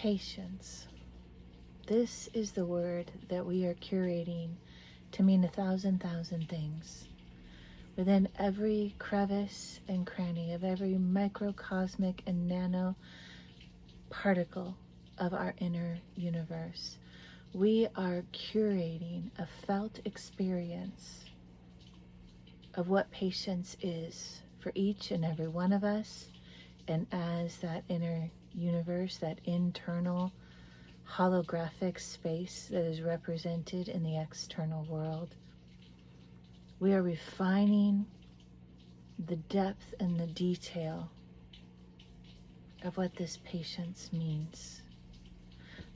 Patience. This is the word that we are curating to mean 1,000 things. Within every crevice and cranny of every microcosmic and nano particle of our inner universe, we are curating a felt experience of what patience is for each and every one of us. And as that inner universe, that internal holographic space that is represented in the external world, we are refining the depth and the detail of what this patience means.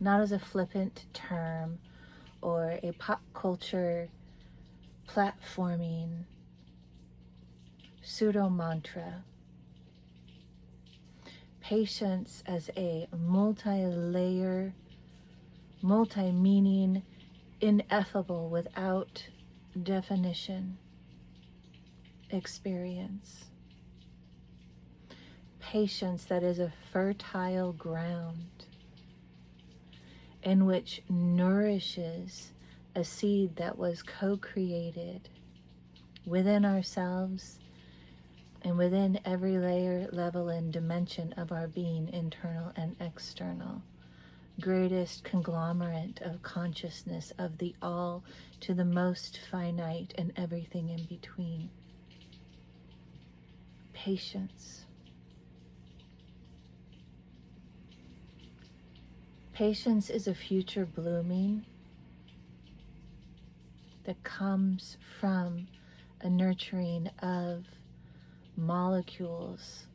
Not as a flippant term or a pop culture platforming pseudo mantra. Patience as a multi-layer, multi-meaning, ineffable, without definition experience. Patience that is a fertile ground in which nourishes a seed that was co-created within ourselves and within every layer, level, and dimension of our being, internal and external. Greatest conglomerate of consciousness of the all to the most finite and everything in between. Patience. Patience is a future blooming that comes from a nurturing of molecules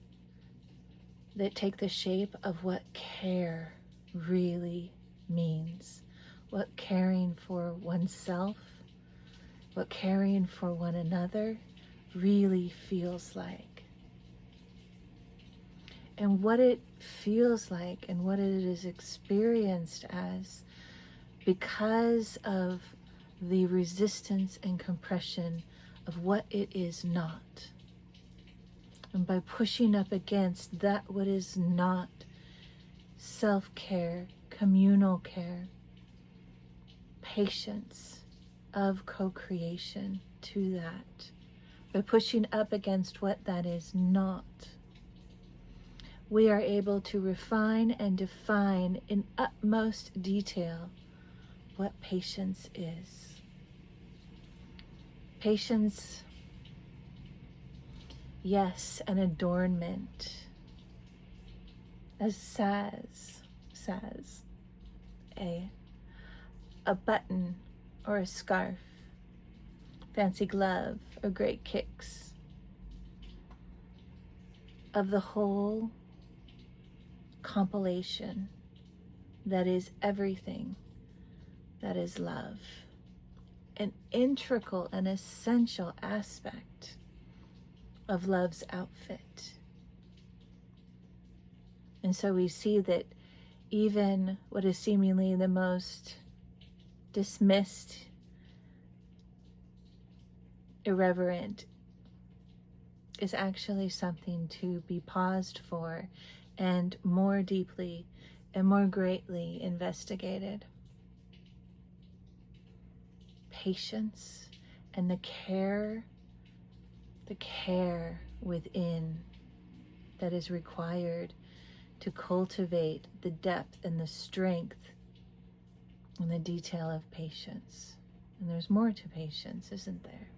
that take the shape of what care really means, what caring for oneself, what caring for one another really feels like. And what it feels like and what it is experienced as because of the resistance and compression of what it is not. And by pushing up against that what is not self-care, communal care, patience of co-creation to that, by pushing up against what that is not, we are able to refine and define in utmost detail what patience is. Patience, yes, an adornment, as says a button or a scarf, fancy glove or great kicks, of the whole compilation that is everything that is love, an integral and essential aspect of love's outfit. And so we see that even what is seemingly the most dismissed, irreverent, is actually something to be paused for and more deeply and more greatly investigated. Patience and the care within that is required to cultivate the depth and the strength and the detail of patience. And there's more to patience, isn't there?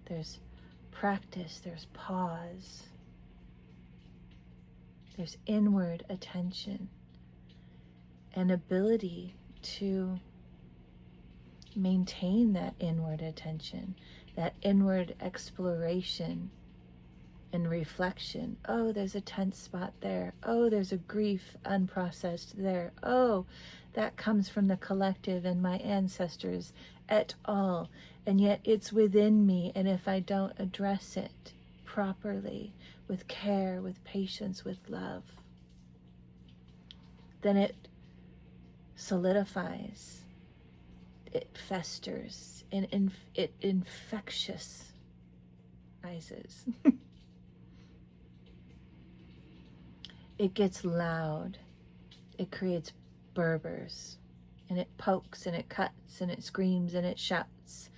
There's practice, there's pause, there's inward attention and ability to maintain that inward attention, that inward exploration and reflection. Oh, there's a tense spot there. Oh, there's a grief unprocessed there. Oh, that comes from the collective and my ancestors et al. And yet it's within me. And if I don't address it properly, with care, with patience, with love, then it solidifies, it festers, and it infectiouses. It gets loud, it creates Berbers, and it pokes and it cuts and it screams and it shouts.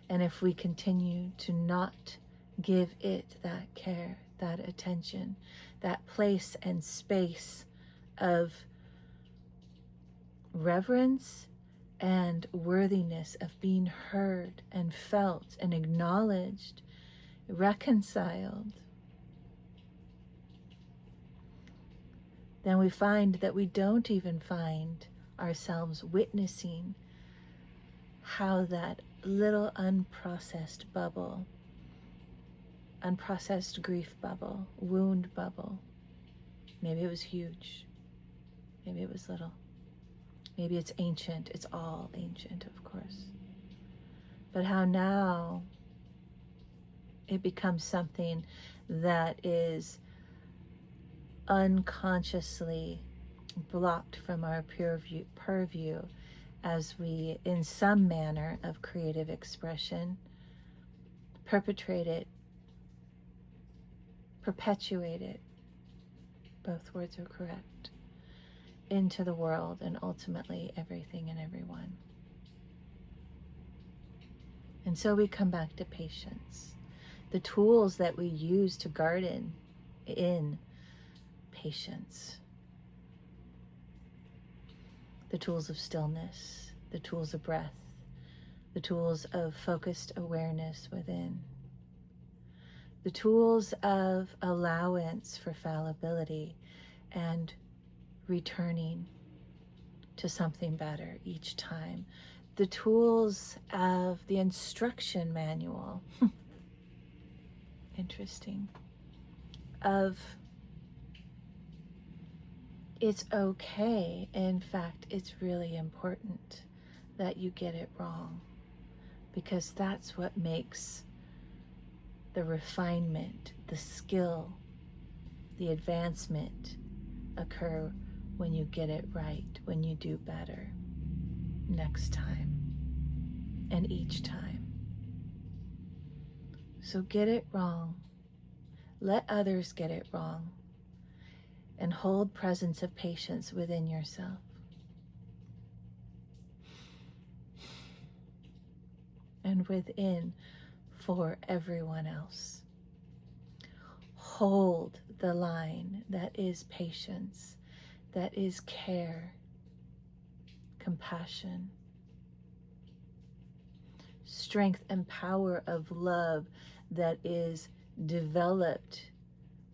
And if we continue to not give it that care, that attention, that place and space of reverence and worthiness of being heard and felt and acknowledged, reconciled, then we find that we don't even find ourselves witnessing how that little unprocessed bubble, unprocessed grief bubble, wound bubble, maybe it was huge, maybe it was little, maybe it's ancient, it's all ancient, of course, but how now it becomes something that is unconsciously blocked from our purview as we, in some manner of creative expression, perpetrate it, perpetuate it, both words are correct, into the world and ultimately everything and everyone. And so we come back to patience. The tools that we use to garden in patience. The tools of stillness, the tools of breath, the tools of focused awareness within, the tools of allowance for fallibility and returning to something better each time, the tools of the instruction manual, interesting, of it's okay, in fact, it's really important that you get it wrong, because that's what makes the refinement, the skill, the advancement occur when you get it right, when you do better next time and each time. So get it wrong. Let others get it wrong. And hold presence of patience within yourself. And within for everyone else. Hold the line that is patience, that is care, compassion, strength and power of love that is developed,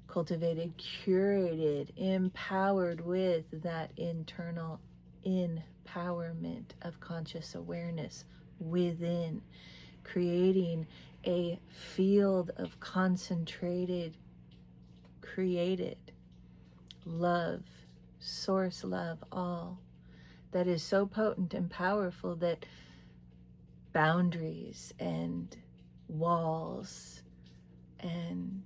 cultivated, curated, empowered with that internal empowerment of conscious awareness within, creating a field of concentrated, created love, source love, all that is so potent and powerful that boundaries and walls and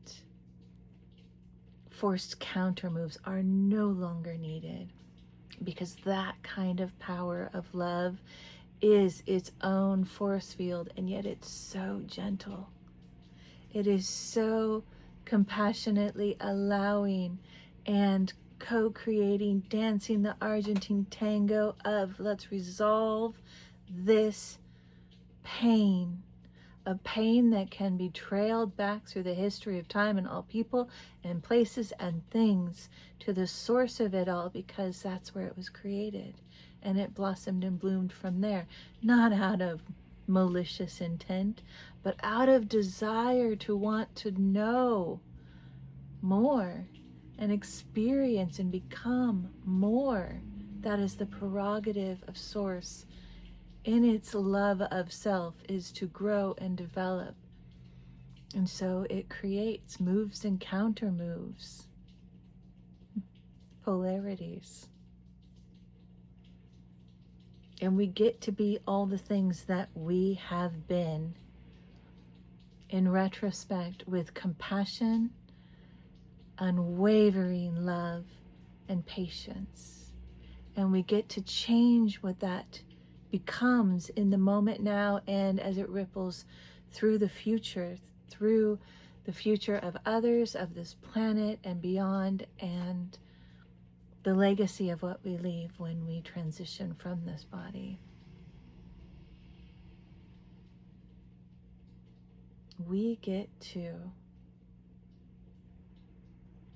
forced counter moves are no longer needed, because that kind of power of love is its own force field, and yet it's so gentle. It is so compassionately allowing and co-creating, dancing the Argentine tango of let's resolve this pain, a pain that can be trailed back through the history of time and all people and places and things to the source of it all, because that's where it was created and it blossomed and bloomed from there, not out of malicious intent, but out of desire to want to know more and experience and become more. That is the prerogative of Source in its love of self, is to grow and develop. And so it creates moves and counter moves, polarities. And we get to be all the things that we have been in retrospect, with compassion, unwavering love, and patience. And we get to change what that becomes in the moment now, and as it ripples through the future of others, of this planet and beyond, and the legacy of what we leave when we transition from this body. We get to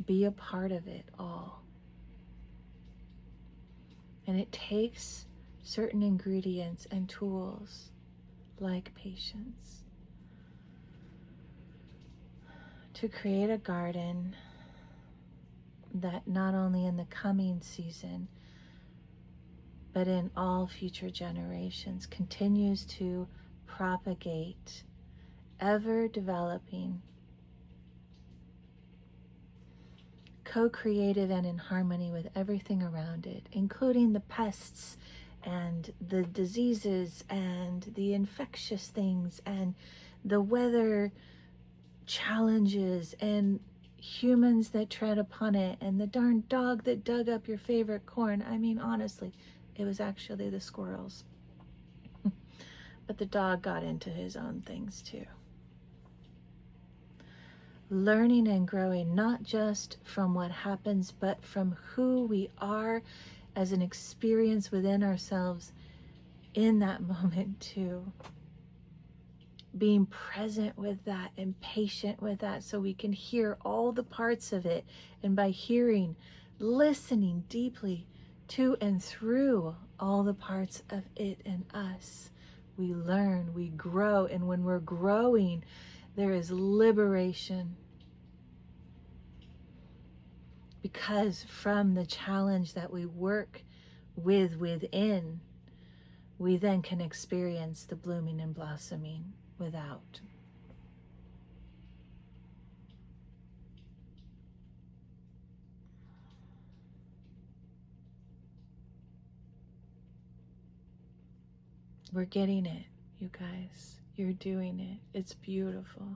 be a part of it all. And it takes certain ingredients and tools like patience to create a garden that not only in the coming season, but in all future generations continues to propagate, ever developing, co-creative and in harmony with everything around it, including the pests and the diseases and the infectious things and the weather challenges and humans that tread upon it and the darn dog that dug up your favorite corn. I mean, honestly, it was actually the squirrels. But the dog got into his own things too. Learning and growing not just from what happens, but from who we are as an experience within ourselves in that moment too. Being present with that and patient with that so we can hear all the parts of it. And by hearing, listening deeply to and through all the parts of it and us, we learn, we grow. And when we're growing, there is liberation. Because from the challenge that we work with within, we then can experience the blooming and blossoming without. We're getting it, you guys. You're doing it. It's beautiful.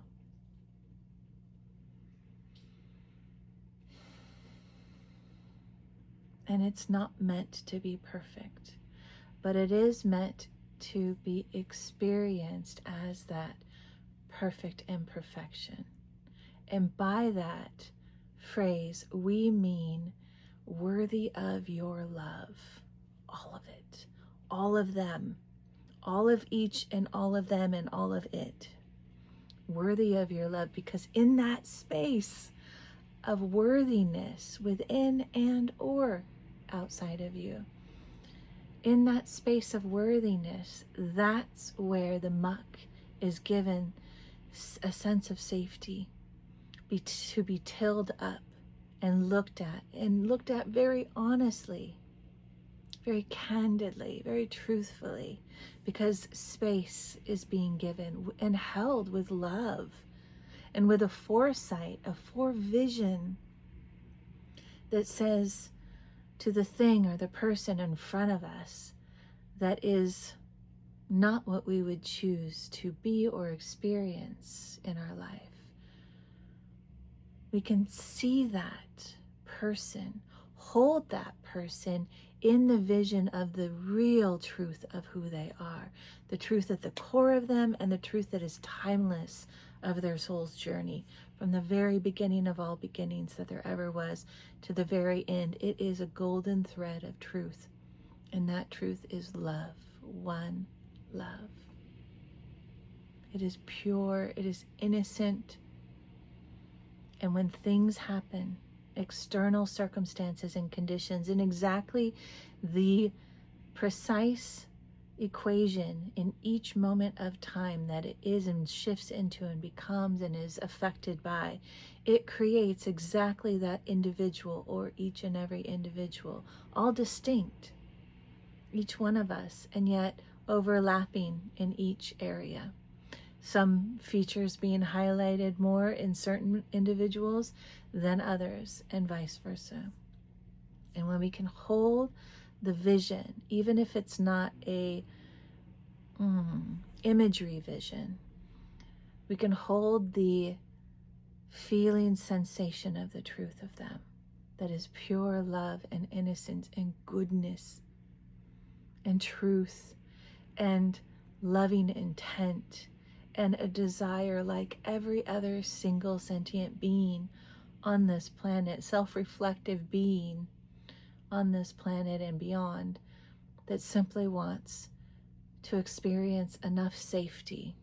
And it's not meant to be perfect, but it is meant to be experienced as that perfect imperfection. And by that phrase, we mean worthy of your love. All of it, all of them, all of each and all of them and all of it. Worthy of your love, because in that space of worthiness within and or outside of you, in that space of worthiness, that's where the muck is given a sense of safety, to be tilled up and looked at very honestly, very candidly, very truthfully, because space is being given and held with love and with a foresight, a forevision that says to the thing or the person in front of us that is not what we would choose to be or experience in our life. We can see that person, hold that person in the vision of the real truth of who they are, the truth at the core of them and the truth that is timeless of their soul's journey. From the very beginning of all beginnings that there ever was to the very end, it is a golden thread of truth. And that truth is love, one love. It is pure, it is innocent. And when things happen, external circumstances and conditions, in exactly the precise equation in each moment of time that it is and shifts into and becomes and is affected by, it creates exactly that individual or each and every individual, all distinct, each one of us, and yet overlapping in each area. Some features being highlighted more in certain individuals than others, and vice versa. And when we can hold the vision, even if it's not a imagery vision, we can hold the feeling sensation of the truth of them, that is pure love and innocence and goodness and truth and loving intent and a desire like every other single sentient being on this planet, self-reflective being on this planet and beyond that simply wants to experience enough safety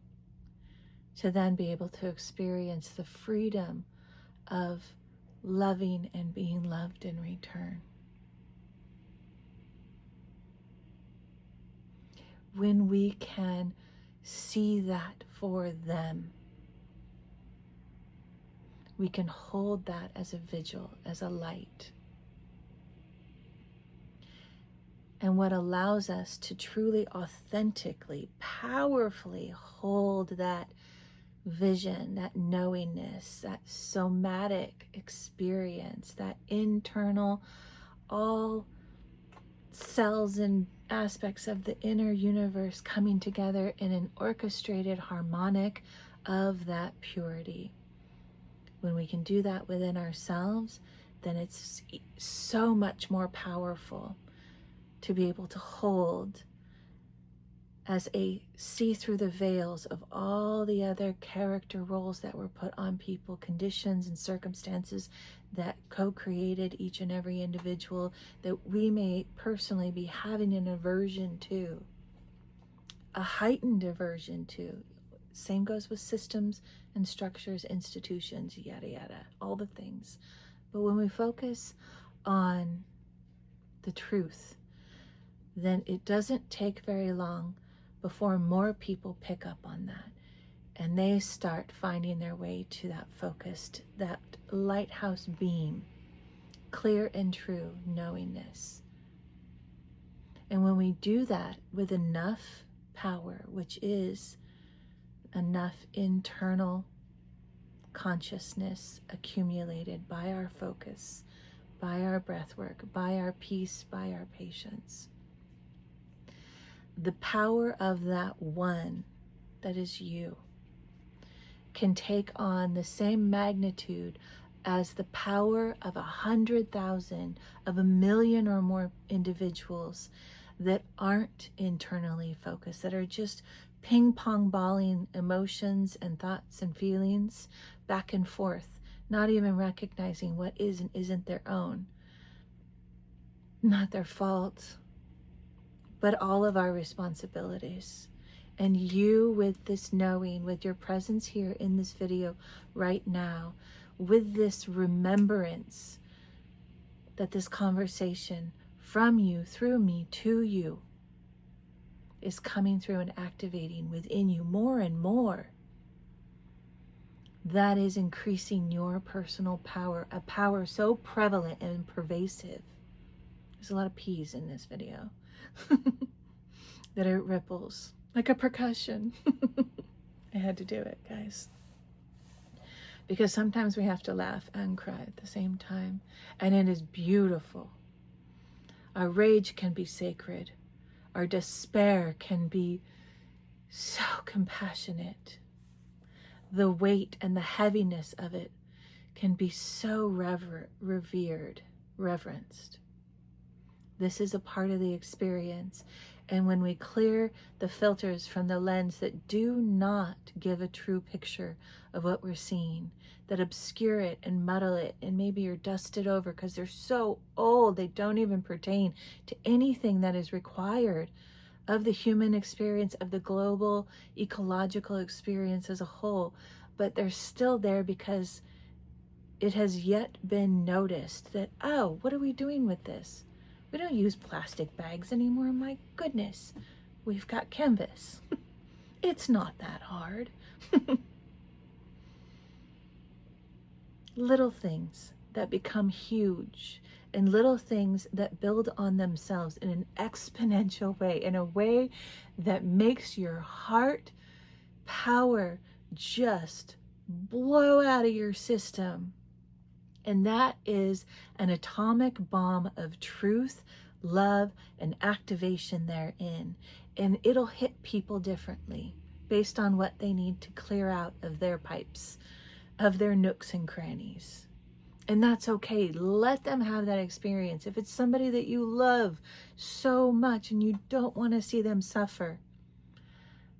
to then be able to experience the freedom of loving and being loved in return. When we can see that for them, we can hold that as a vigil, as a light. And what allows us to truly, authentically, powerfully hold that vision, that knowingness, that somatic experience, that internal, all cells and aspects of the inner universe coming together in an orchestrated harmonic of that purity. When we can do that within ourselves, then it's so much more powerful to be able to hold as a see through the veils of all the other character roles that were put on people, conditions and circumstances that co-created each and every individual that we may personally be having an aversion to, a heightened aversion to. Same goes with systems and structures, institutions, yada, yada, all the things. But when we focus on the truth, then it doesn't take very long before more people pick up on that. And they start finding their way to that focused, that lighthouse beam, clear and true knowingness. And when we do that with enough power, which is enough internal consciousness accumulated by our focus, by our breath work, by our peace, by our patience, the power of that one that is you can take on the same magnitude as the power of 100,000, of 1,000,000 or more individuals that aren't internally focused, that are just ping pong balling emotions and thoughts and feelings back and forth, not even recognizing what is and isn't their own, not their fault, but all of our responsibilities. And you, with this knowing, with your presence here in this video right now, with this remembrance that this conversation from you, through me, to you, is coming through and activating within you more and more, that is increasing your personal power, a power so prevalent and pervasive. There's a lot of P's in this video. That it ripples like a percussion. I had to do it, guys. Because sometimes we have to laugh and cry at the same time. And it is beautiful. Our rage can be sacred. Our despair can be so compassionate. The weight and the heaviness of it can be so revered, reverenced. This is a part of the experience. And when we clear the filters from the lens that do not give a true picture of what we're seeing, that obscure it and muddle it, and maybe are dusted over because they're so old, they don't even pertain to anything that is required of the human experience, of the global ecological experience as a whole, but they're still there because it has yet been noticed that, oh, what are we doing with this? We don't use plastic bags anymore. My goodness, we've got canvas. It's not that hard. Little things that become huge, and little things that build on themselves in an exponential way, in a way that makes your heart power just blow out of your system. And that is an atomic bomb of truth, love, and activation therein. And it'll hit people differently based on what they need to clear out of their pipes, of their nooks and crannies. And that's okay. Let them have that experience. If it's somebody that you love so much and you don't want to see them suffer,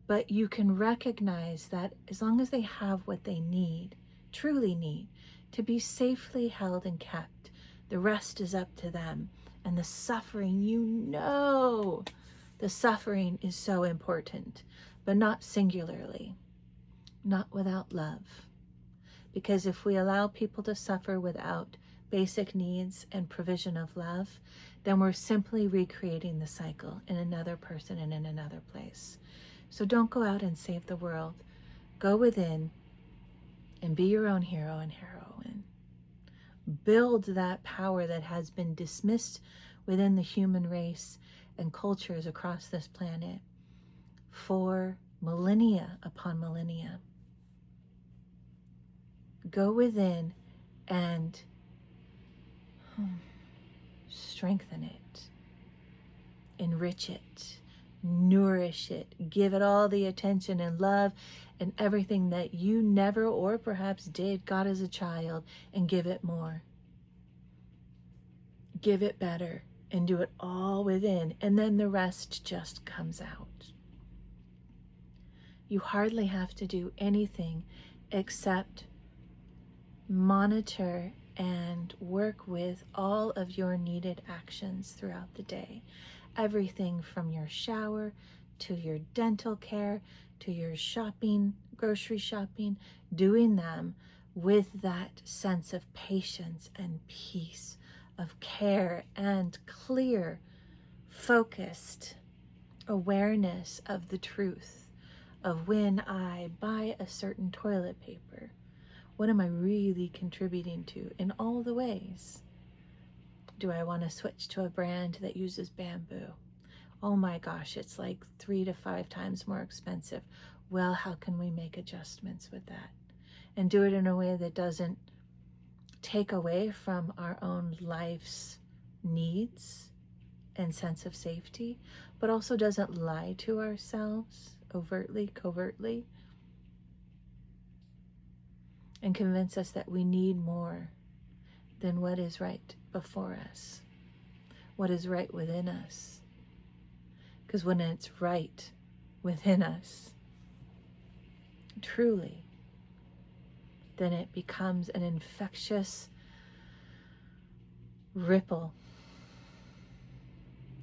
but you can recognize that as long as they have what they need, truly need, to be safely held and kept, The rest is up to them. And the suffering, the suffering is so important, but not singularly, not without love. Because if we allow people to suffer without basic needs and provision of love, then we're simply recreating the cycle in another person and in another place. So don't go out and save the world. Go within and be your own hero and heroine. Build that power that has been dismissed within the human race and cultures across this planet for millennia upon millennia. Go within and strengthen it, enrich it, nourish it, give it all the attention and love and everything that you never or perhaps got as a child, and give it more. Give it better and do it all within, and then the rest just comes out. You hardly have to do anything except monitor and work with all of your needed actions throughout the day. Everything from your shower to your dental care to your shopping, grocery shopping, doing them with that sense of patience and peace, of care and clear, focused awareness of the truth of when I buy a certain toilet paper. What am I really contributing to in all the ways? Do I want to switch to a brand that uses bamboo? Oh my gosh, it's like 3 to 5 times more expensive. Well, how can we make adjustments with that? And do it in a way that doesn't take away from our own life's needs and sense of safety, but also doesn't lie to ourselves overtly, covertly, and convince us that we need more than what is right before us, what is right within us. Because when it's right within us, truly, then it becomes an infectious ripple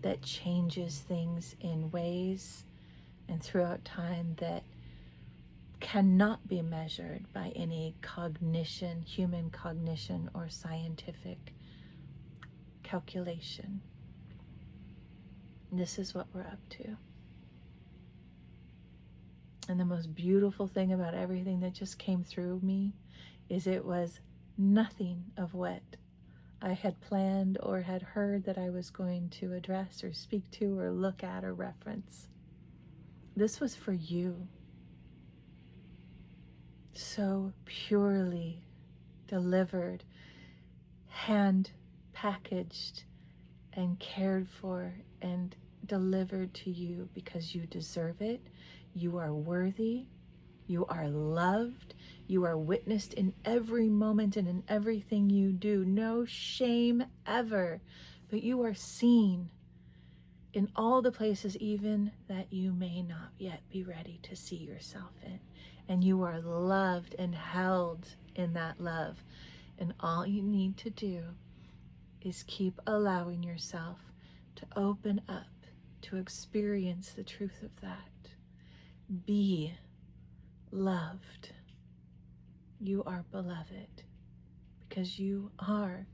that changes things in ways and throughout time that cannot be measured by any cognition, human cognition, or scientific calculation. This is what we're up to. And the most beautiful thing about everything that just came through me is it was nothing of what I had planned or had heard that I was going to address or speak to or look at or reference. This was for you. So purely delivered, hand packaged and cared for and delivered to you because you deserve it. You are worthy. You are loved. You are witnessed in every moment and in everything you do. No shame ever, but you are seen in all the places even that you may not yet be ready to see yourself in. And you are loved and held in that love. And all you need to do is keep allowing yourself to open up, to experience the truth of that. Be loved. You are beloved because you are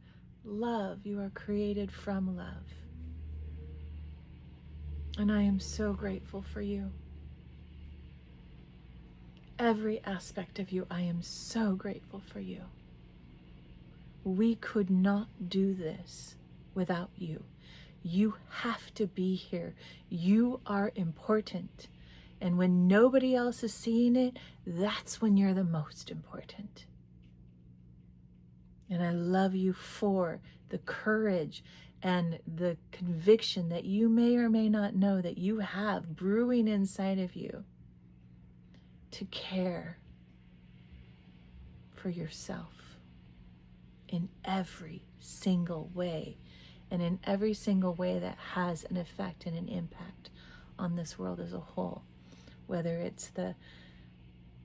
love. You are created from love. And I am so grateful for you. Every aspect of you, I am so grateful for you. We could not do this without you. You have to be here. You are important. And when nobody else is seeing it, that's when you're the most important. And I love you for the courage and the conviction that you may or may not know that you have brewing inside of you to care for yourself in every single way, and in every single way that has an effect and an impact on this world as a whole. Whether it's the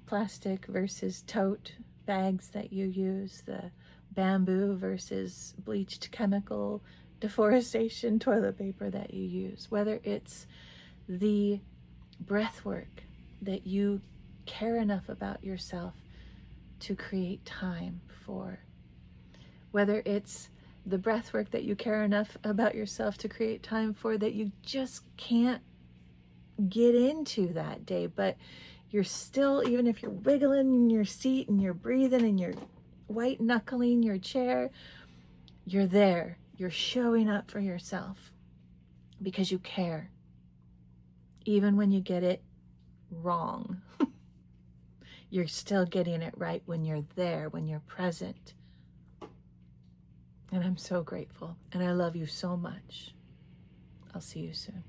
plastic versus tote bags that you use, the bamboo versus bleached chemical deforestation toilet paper that you use, whether it's the breath work that you care enough about yourself to create time for, whether it's the breath work that you care enough about yourself to create time for that you just can't get into that day, but you're still, even if you're wiggling in your seat and you're breathing and you're white knuckling your chair, you're there. You're showing up for yourself because you care. Even when you get it wrong, you're still getting it right when you're there, when you're present. And I'm so grateful. And I love you so much. I'll see you soon.